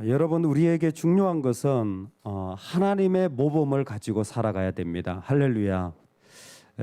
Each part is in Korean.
여러분, 우리에게 중요한 것은 하나님의 모범을 가지고 살아가야 됩니다. 할렐루야.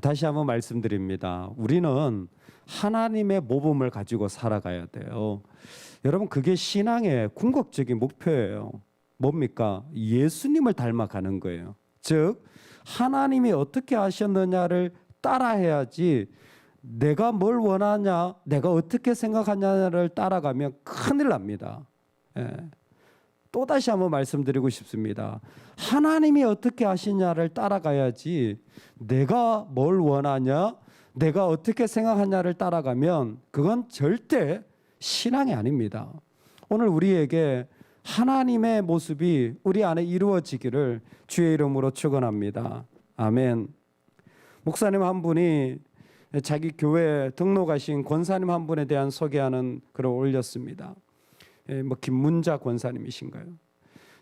다시 한번 말씀드립니다. 우리는 하나님의 모범을 가지고 살아가야 돼요. 여러분, 그게 신앙의 궁극적인 목표예요. 뭡니까? 예수님을 닮아가는 거예요. 즉 하나님이 어떻게 하셨느냐를 따라해야지, 내가 뭘 원하냐, 내가 어떻게 생각하냐를 따라가면 큰일 납니다. 또다시 한번 말씀드리고 싶습니다. 하나님이 어떻게 하시냐를 따라가야지, 내가 뭘 원하냐, 내가 어떻게 생각하냐를 따라가면 그건 절대 신앙이 아닙니다. 오늘 우리에게 하나님의 모습이 우리 안에 이루어지기를 주의 이름으로 축원합니다. 아멘. 목사님 한 분이 자기 교회에 등록하신 권사님 한 분에 대한 소개하는 글을 올렸습니다. 김문자 권사님이신가요?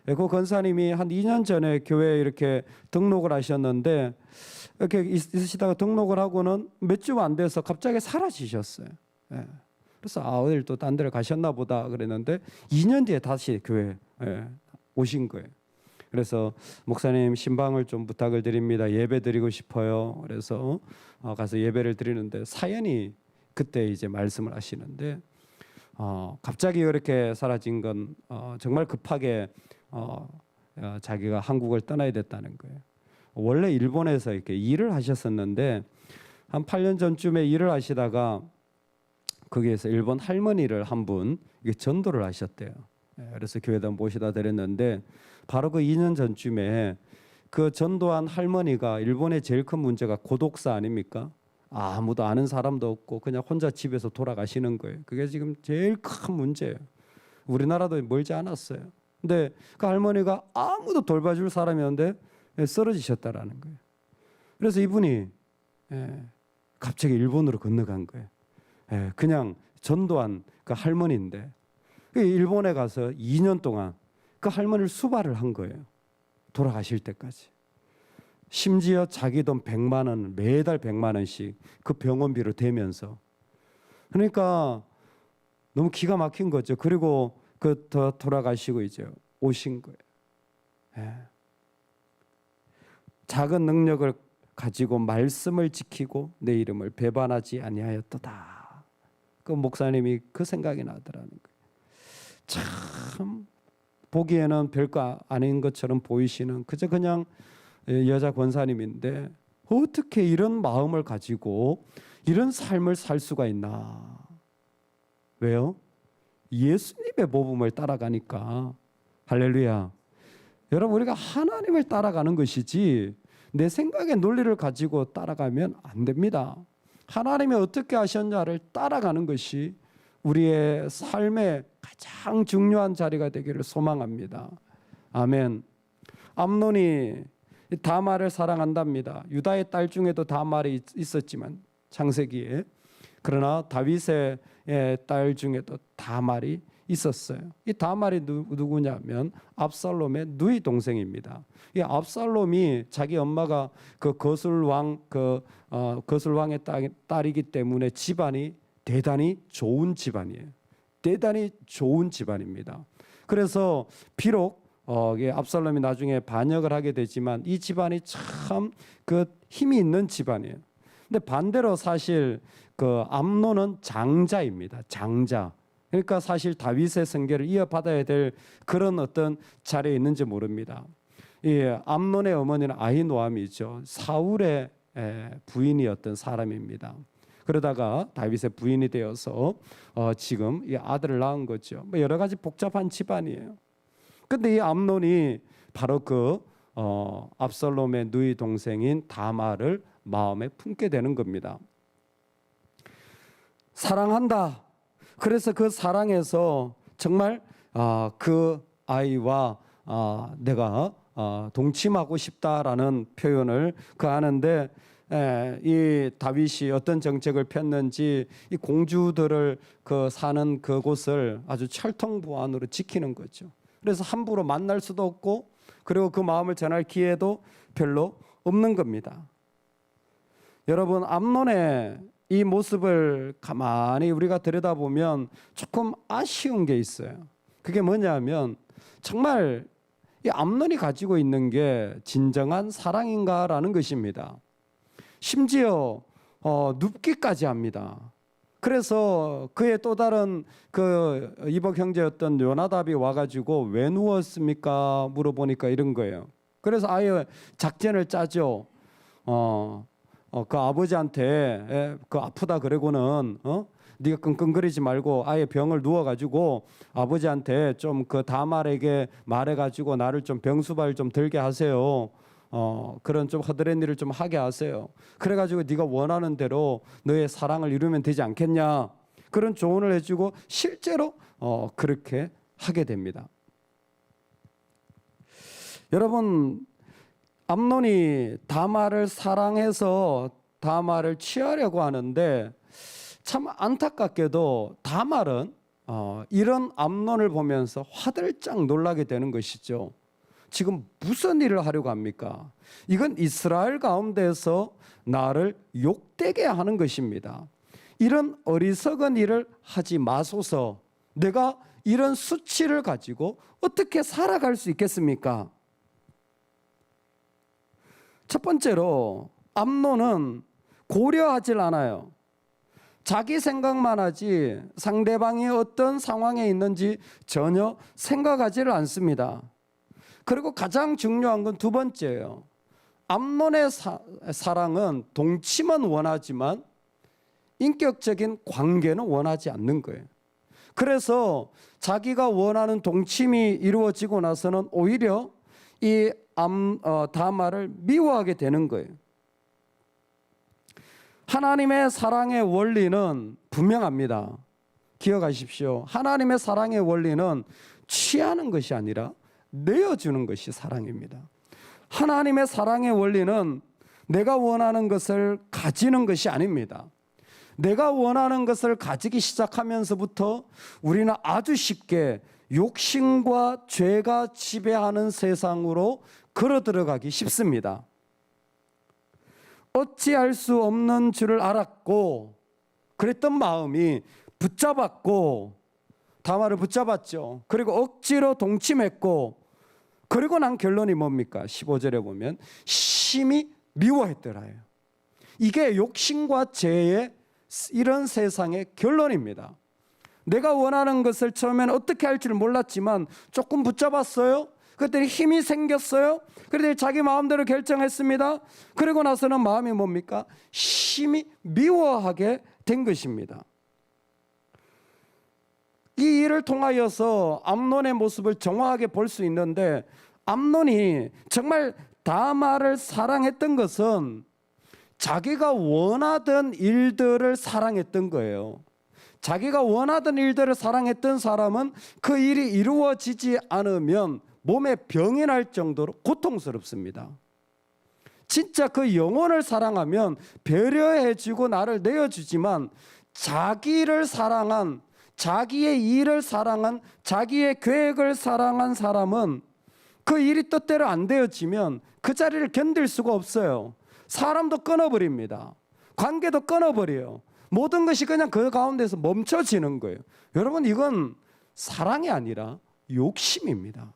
그 권사님이 한 2년 전에 교회에 이렇게 등록을 하셨는데, 이렇게 있으시다가 등록을 하고는 몇 주 안 돼서 갑자기 사라지셨어요. 그래서 어딜 또 딴 데를 가셨나 보다 그랬는데 2년 뒤에 다시 교회에 오신 거예요. 그래서 목사님, 신방을 좀 부탁을 드립니다. 예배 드리고 싶어요. 그래서 가서 예배를 드리는데 사연이 그때 이제 말씀을 하시는데, 갑자기 이렇게 사라진 건 정말 급하게 자기가 한국을 떠나야 됐다는 거예요. 원래 일본에서 이렇게 일을 하셨었는데 한 8년 전쯤에 일을 하시다가 거기에서 일본 할머니를 한 분 전도를 하셨대요. 그래서 교회에다 모시다 드렸는데, 바로 그 2년 전쯤에 그 전도한 할머니가, 일본의 제일 큰 문제가 고독사 아닙니까? 아무도 아는 사람도 없고 그냥 혼자 집에서 돌아가시는 거예요. 그게 지금 제일 큰 문제예요. 우리나라도 멀지 않았어요. 근데 그 할머니가 아무도 돌봐줄 사람이 없는데 쓰러지셨다라는 거예요. 그래서 이분이 갑자기 일본으로 건너간 거예요. 그냥 전도한 그 할머니인데, 일본에 가서 2년 동안 그 할머니를 수발을 한 거예요. 돌아가실 때까지. 심지어 자기 돈 100만 원, 매달 100만 원씩 그 병원비로 대면서. 그러니까 너무 기가 막힌 거죠. 그리고 돌아가시고 이제 오신 거예요. 작은 능력을 가지고 말씀을 지키고 내 이름을 배반하지 아니하였도다. 그 목사님이 그 생각이 나더라는 거예요. 참 보기에는 별거 아닌 것처럼 보이시는 그저 그냥 여자 권사님인데, 어떻게 이런 마음을 가지고 이런 삶을 살 수가 있나? 왜요? 예수님의 모범을 따라가니까. 할렐루야. 여러분, 우리가 하나님을 따라가는 것이지 내 생각의 논리를 가지고 따라가면 안 됩니다. 하나님이 어떻게 하셨냐를 따라가는 것이 우리의 삶의 가장 중요한 자리가 되기를 소망합니다. 아멘. 암논이 다말을 사랑한답니다. 유다의 딸 중에도 다말이 있었지만 창세기에, 그러나 다윗의 딸 중에도 다말이 있었어요. 이 다말이 누구냐면 압살롬의 누이 동생입니다. 이 압살롬이 자기 엄마가 그 거술왕의 딸이기 때문에 집안이 대단히 좋은 집안이에요. 대단히 좋은 집안입니다. 그래서 비록 압살롬이 나중에 반역을 하게 되지만 이 집안이 참 그 힘이 있는 집안이에요. 근데 반대로 사실 그 암논은 장자입니다. 장자. 그러니까 사실 다윗의 생계를 이어받아야 될 그런 어떤 자리에 있는지 모릅니다. 이 암논의 어머니는 아히노암이죠. 사울의 부인이었던 사람입니다. 그러다가 다윗의 부인이 되어서 지금 이 아들을 낳은 거죠. 뭐 여러 가지 복잡한 집안이에요. 근데 이 암논이 바로 그 압살롬의 누이 동생인 다말을 마음에 품게 되는 겁니다. 사랑한다. 그래서 그 사랑에서 정말 그 아이와 내가 동침하고 싶다라는 표현을 하는데, 이 다윗이 어떤 정책을 폈는지 이 공주들을 사는 그곳을 아주 철통부안으로 지키는 거죠. 그래서 함부로 만날 수도 없고, 그리고 그 마음을 전할 기회도 별로 없는 겁니다. 여러분, 암논의 이 모습을 가만히 우리가 들여다보면 조금 아쉬운 게 있어요. 그게 뭐냐면 정말 이 암논이 가지고 있는 게 진정한 사랑인가라는 것입니다. 심지어 눕기까지 합니다. 그래서 그의 또 다른 그 이복 형제였던 요나답이 와가지고 왜 누웠습니까? 물어보니까 이런 거예요. 그래서 아예 작전을 짜죠. 그 아버지한테 그 아프다 그러고는 네가 끙끙거리지 말고 아예 병을 누워가지고 아버지한테 좀 그 다말에게 말해가지고 나를 좀 병수발 좀 들게 하세요. 그런 좀 허드렛 일을 좀 하게 하세요. 그래가지고 네가 원하는 대로 너의 사랑을 이루면 되지 않겠냐. 그런 조언을 해주고 실제로 그렇게 하게 됩니다. 여러분, 암논이 다말을 사랑해서 다말을 취하려고 하는데 참 안타깝게도 다말은 이런 암논을 보면서 화들짝 놀라게 되는 것이죠. 지금 무슨 일을 하려고 합니까? 이건 이스라엘 가운데서 나를 욕되게 하는 것입니다. 이런 어리석은 일을 하지 마소서. 내가 이런 수치를 가지고 어떻게 살아갈 수 있겠습니까? 첫 번째로 암논은 고려하질 않아요. 자기 생각만 하지 상대방이 어떤 상황에 있는지 전혀 생각하지를 않습니다. 그리고 가장 중요한 건 두 번째예요. 암논의 사랑은 동침은 원하지만 인격적인 관계는 원하지 않는 거예요. 그래서 자기가 원하는 동침이 이루어지고 나서는 오히려 이 다말을 미워하게 되는 거예요. 하나님의 사랑의 원리는 분명합니다. 기억하십시오. 하나님의 사랑의 원리는 취하는 것이 아니라 내어주는 것이 사랑입니다. 하나님의 사랑의 원리는 내가 원하는 것을 가지는 것이 아닙니다. 내가 원하는 것을 가지기 시작하면서부터 우리는 아주 쉽게 욕심과 죄가 지배하는 세상으로 걸어 들어가기 쉽습니다. 어찌할 수 없는 줄을 알았고 그랬던 마음이 붙잡았고 다말을 붙잡았죠. 그리고 억지로 동침했고 그리고 난 결론이 뭡니까? 15절에 보면 심히 미워했더라요. 이게 욕심과 죄의 이런 세상의 결론입니다. 내가 원하는 것을 처음에는 어떻게 할지를 몰랐지만 조금 붙잡았어요. 그랬더니 힘이 생겼어요. 그랬더니 자기 마음대로 결정했습니다. 그리고 나서는 마음이 뭡니까? 심히 미워하게 된 것입니다. 이 일을 통하여서 암논의 모습을 정확하게 볼 수 있는데 암논이 정말 다말을 사랑했던 것은 자기가 원하던 일들을 사랑했던 거예요. 자기가 원하던 일들을 사랑했던 사람은 그 일이 이루어지지 않으면 몸에 병이 날 정도로 고통스럽습니다. 진짜 그 영혼을 사랑하면 배려해주고 나를 내어주지만 자기를 사랑한, 자기의 일을 사랑한, 자기의 계획을 사랑한 사람은 그 일이 뜻대로 안 되어지면 그 자리를 견딜 수가 없어요. 사람도 끊어버립니다. 관계도 끊어버려요. 모든 것이 그냥 그 가운데서 멈춰지는 거예요. 여러분, 이건 사랑이 아니라 욕심입니다.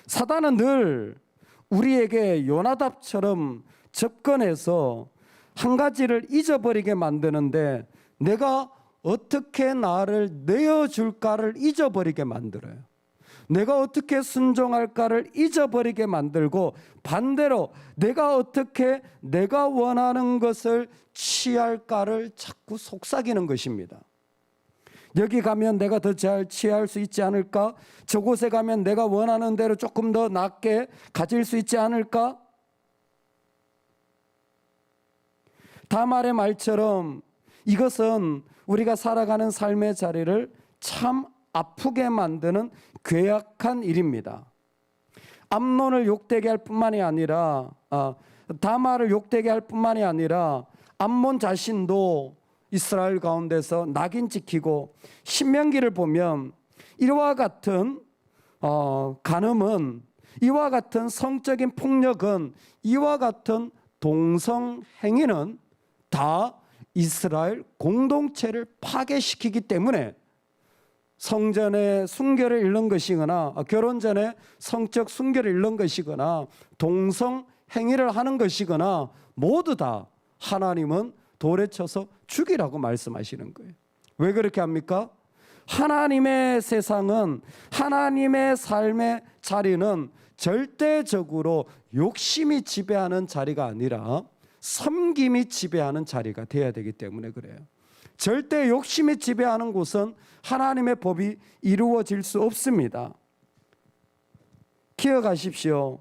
사단은 늘 우리에게 요나답처럼 접근해서 한 가지를 잊어버리게 만드는데 내가 어떻게 나를 내어줄까를 잊어버리게 만들어요. 내가 어떻게 순종할까를 잊어버리게 만들고 반대로 내가 어떻게 내가 원하는 것을 취할까를 자꾸 속삭이는 것입니다. 여기 가면 내가 더 잘 취할 수 있지 않을까? 저곳에 가면 내가 원하는 대로 조금 더 낫게 가질 수 있지 않을까? 다말의 말처럼 이것은 우리가 살아가는 삶의 자리를 참 아프게 만드는 괴악한 일입니다. 암논을 욕되게 할 뿐만이 아니라 다말을 욕되게 할 뿐만이 아니라 암몬 자신도 이스라엘 가운데서 낙인 찍히고 신명기를 보면 이와 같은 간음은, 이와 같은 성적인 폭력은, 이와 같은 동성 행위는 다 이스라엘 공동체를 파괴시키기 때문에 성전의 순결을 잃는 것이거나 결혼 전에 성적 순결을 잃는 것이거나 동성 행위를 하는 것이거나 모두 다 하나님은 돌에 쳐서 죽이라고 말씀하시는 거예요. 왜 그렇게 합니까? 하나님의 세상은, 하나님의 삶의 자리는 절대적으로 욕심이 지배하는 자리가 아니라 섬김이 지배하는 자리가 되어야 되기 때문에 그래요. 절대 욕심이 지배하는 곳은 하나님의 법이 이루어질 수 없습니다. 기억하십시오.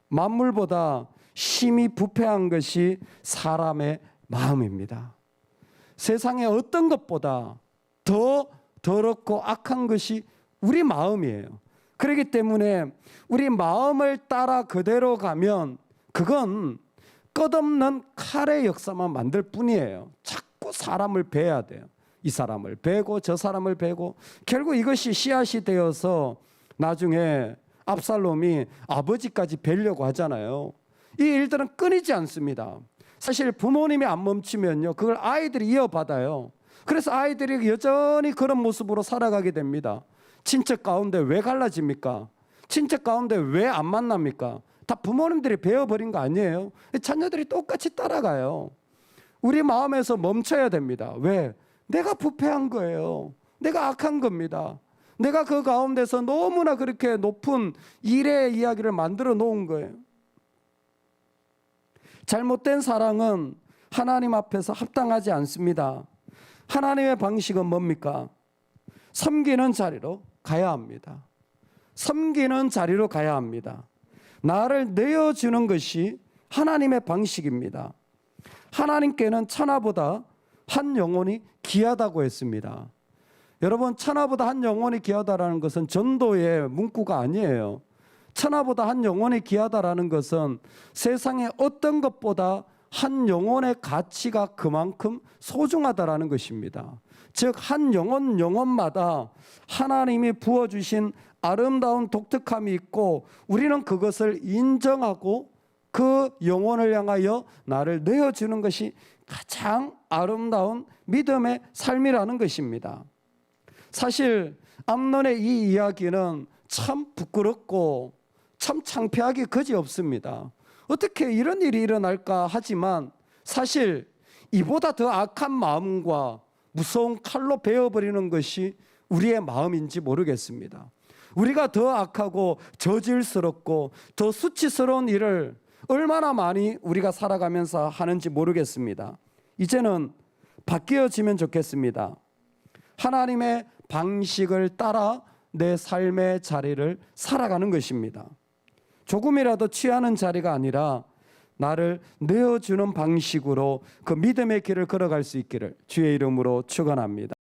만물보다 심히 부패한 것이 사람의 마음입니다. 세상의 어떤 것보다 더 더럽고 악한 것이 우리 마음이에요. 그렇기 때문에 우리 마음을 따라 그대로 가면 그건 끝없는 칼의 역사만 만들 뿐이에요. 자꾸 사람을 베야 돼요. 이 사람을 베고 저 사람을 베고 결국 이것이 씨앗이 되어서 나중에 압살롬이 아버지까지 베려고 하잖아요. 이 일들은 끊이지 않습니다. 사실 부모님이 안 멈추면요, 그걸 아이들이 이어받아요. 그래서 아이들이 여전히 그런 모습으로 살아가게 됩니다. 친척 가운데 왜 갈라집니까? 친척 가운데 왜 안 만납니까? 다 부모님들이 베어버린 거 아니에요? 자녀들이 똑같이 따라가요. 우리 마음에서 멈춰야 됩니다. 왜? 내가 부패한 거예요. 내가 악한 겁니다. 내가 그 가운데서 너무나 그렇게 높은 일의 이야기를 만들어 놓은 거예요. 잘못된 사랑은 하나님 앞에서 합당하지 않습니다. 하나님의 방식은 뭡니까? 섬기는 자리로 가야 합니다. 섬기는 자리로 가야 합니다. 나를 내어주는 것이 하나님의 방식입니다. 하나님께는 천하보다 한 영혼이 귀하다고 했습니다. 여러분, 천하보다 한 영혼이 귀하다라는 것은 전도의 문구가 아니에요. 천하보다 한 영혼이 귀하다라는 것은 세상의 어떤 것보다 한 영혼의 가치가 그만큼 소중하다라는 것입니다. 즉, 한 영혼마다 하나님이 부어주신 아름다운 독특함이 있고 우리는 그것을 인정하고 그 영혼을 향하여 나를 내어주는 것이 가장 아름다운 믿음의 삶이라는 것입니다. 사실 암논의 이 이야기는 참 부끄럽고 참 창피하기 그지없습니다. 어떻게 이런 일이 일어날까 하지만 사실 이보다 더 악한 마음과 무서운 칼로 베어버리는 것이 우리의 마음인지 모르겠습니다. 우리가 더 악하고 저질스럽고 더 수치스러운 일을 얼마나 많이 우리가 살아가면서 하는지 모르겠습니다. 이제는 바뀌어지면 좋겠습니다. 하나님의 방식을 따라 내 삶의 자리를 살아가는 것입니다. 조금이라도 취하는 자리가 아니라 나를 내어주는 방식으로 그 믿음의 길을 걸어갈 수 있기를 주의 이름으로 축원합니다.